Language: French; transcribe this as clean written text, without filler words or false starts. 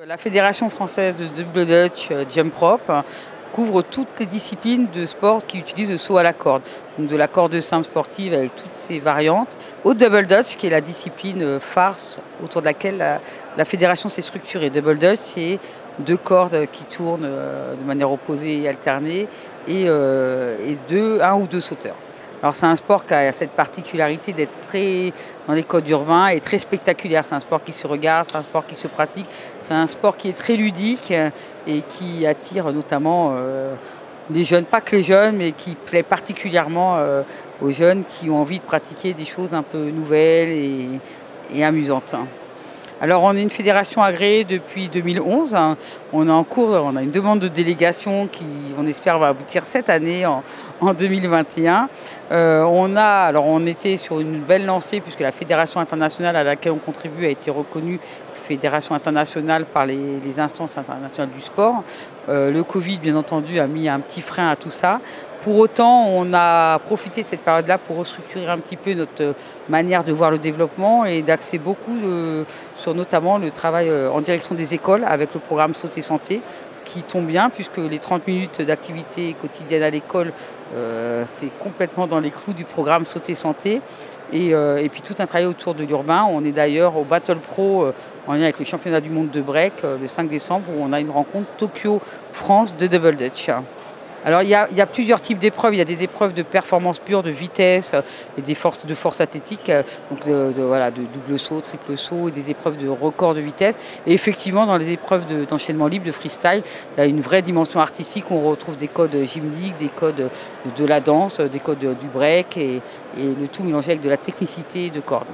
La Fédération française de double Dutch Jump Rope couvre toutes les disciplines de sport qui utilisent le saut à la corde. Donc de la corde simple sportive avec toutes ses variantes, au double Dutch qui est la discipline phare autour de laquelle la fédération s'est structurée. Double Dutch, c'est deux cordes qui tournent de manière opposée et alternée et un ou deux sauteurs. Alors c'est un sport qui a cette particularité d'être très dans les codes urbains et très spectaculaire. C'est un sport qui se regarde, c'est un sport qui se pratique, c'est un sport qui est très ludique et qui attire notamment les jeunes, pas que les jeunes, mais qui plaît particulièrement aux jeunes qui ont envie de pratiquer des choses un peu nouvelles et amusantes. Alors on est une fédération agréée depuis 2011, on est en cours, on a une demande de délégation qui on espère va aboutir cette année en 2021. On était sur une belle lancée puisque la fédération internationale à laquelle on contribue a été reconnue fédération internationale par les instances internationales du sport. Le Covid bien entendu a mis un petit frein à tout ça. Pour autant, on a profité de cette période-là pour restructurer un petit peu notre manière de voir le développement et d'axer beaucoup sur notamment le travail en direction des écoles avec le programme Sauter Santé qui tombe bien puisque les 30 minutes d'activité quotidienne à l'école, c'est complètement dans les clous du programme Sauter Santé. Et puis tout un travail autour de l'urbain. On est d'ailleurs au Battle Pro en lien avec le championnat du monde de break le 5 décembre où on a une rencontre Tokyo-France de double Dutch. Alors il y a plusieurs types d'épreuves. Il y a des épreuves de performance pure, de vitesse et de force athlétique, donc de double saut, triple saut et des épreuves de record de vitesse. Et effectivement, dans les épreuves d'enchaînement libre, de freestyle, il y a une vraie dimension artistique. On retrouve des codes gymniques, des codes de la danse, des codes du break et le tout mélangé avec de la technicité de corde.